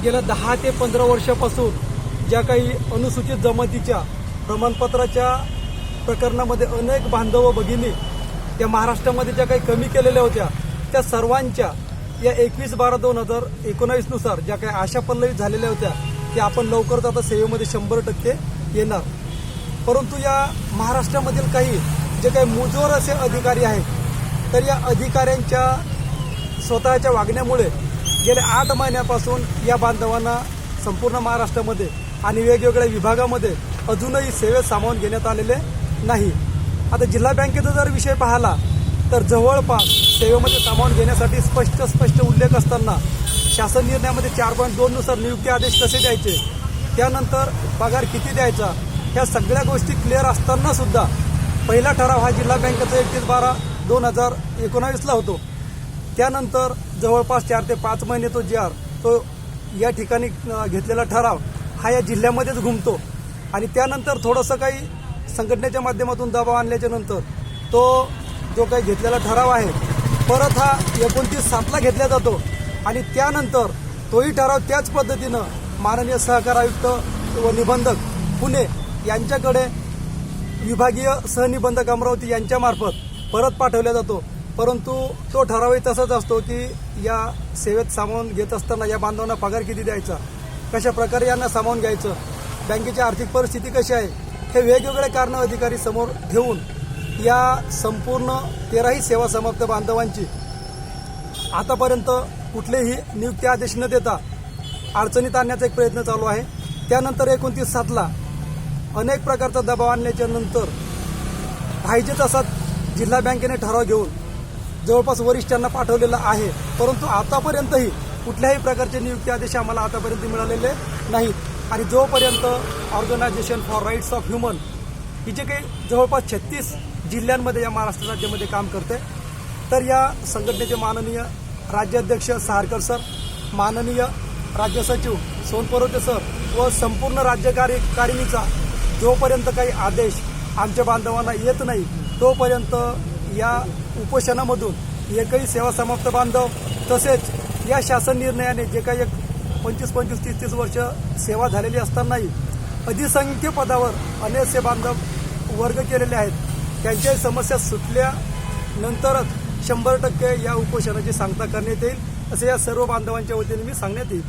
गेल्या 10 ते 15 वर्षापासून ज्या काही अनुसूचित जमातीच्या प्रमाणपत्राच्या प्रकरणामध्ये अनेक बांधव भगिनी या महाराष्ट्रामध्ये ज्या काही कमी केलेल्या होत्या त्या सर्वांच्या या 21/12/2019 नुसार ज्या काही आशा पल्लवित झालेल्या होत्या त्या आपण लवकरच आता सेवेमध्ये 100% येणार। परंतु या महाराष्ट्रामधील काही जे काही मुजोर असे अधिकारी आहेत तर या अधिकाऱ्यांच्या स्वतःच्या वागण्यामुळे गेल्या 8 महिन्यापासून या बांधवांना संपूर्ण महाराष्ट्रामध्ये आणि वेगवेगळ्या विभागामध्ये अजूनही सेवेत सामावून घेण्यात आलेले नाही। आता जिल्हा बँकेचा जर विषय पाहिला तर जवळपास सेवेमध्ये सामावून घेण्यासाठी स्पष्ट उल्लेख असताना शासन निर्णयामध्ये 4.2 नुसार नियुक्ती आदेश कसे द्यायचे, त्यानंतर पगार किती द्यायचा, ह्या सगळ्या गोष्टी क्लिअर असताना सुद्धा पहिला ठराव हा जिल्हा बँकेचा 31/12/2019 होतो। त्यानंतर जवळपास 4 ते 5 महिने तो जी आर तो या ठिकाणी घेतलेला ठराव हा या जिल्ह्यामध्येच घुमतो आणि त्यानंतर थोडंसं काही संघटनेच्या माध्यमातून दबाव आणल्याच्या नंतर तो जो काही घेतलेला ठराव आहे परत हा 29/7 घेतला जातो आणि त्यानंतर तोही ठराव त्याच पद्धतीनं माननीय सहकार आयुक्त व निबंधक पुणे यांच्याकडे विभागीय सहनिबंधक अमरावती यांच्यामार्फत परत पाठवला जातो। परंतु तो ठरावही तसाच असतो की या सेवेत सामावून घेत असताना या बांधवांना पगार किती द्यायचा, कशा प्रकारे यांना सामावून घ्यायचं, बँकेची आर्थिक परिस्थिती कशी आहे, हे वेगवेगळे कारणं अधिकारी समोर ठेवून या संपूर्ण 13ही सेवा समाप्त बांधवांची आतापर्यंत कुठलेही नियुक्ती आदेश न देता अडचणीत आणण्याचा एक प्रयत्न चालू आहे। त्यानंतर 29/7 अनेक प्रकारचा दबाव आणल्याच्या नंतर पाहिजे तसा जिल्हा बँकेने ठराव घेऊन जवळपास वरिष्ठांना पाठवलेला आहे, परंतु आतापर्यंतही कुठल्याही प्रकारचे नियुक्ती आदेश आम्हाला आतापर्यंत मिळालेले नाहीत आणि जोपर्यंत organization for rights of human ही जे काही जवळपास 36 जिल्ह्यांमध्ये या महाराष्ट्र राज्यामध्ये काम करते तर या संघटनेचे माननीय राज्याध्यक्ष सहारकर सर, माननीय राज्य सचिव सोनपरोटे सर व संपूर्ण राज्य कार्यकारिणीचा जोपर्यंत काही आदेश आमच्या बांधवांना येत नाही तोपर्यंत या उपोषणामधून एकही सेवा समाप्त बांधव तसेच या शासन निर्णयाने जे काही 25-25, 30-30 वर्ष सेवा झालेली असतानाही अधिसंख्य पदावर अनेकसे बांधव वर्ग केलेले आहेत त्यांच्याही समस्या सुटल्यानंतरच 100% या उपोषणाची सांगता करण्यात येईल असे या सर्व बांधवांच्या वतीने मी सांगण्यात येईल।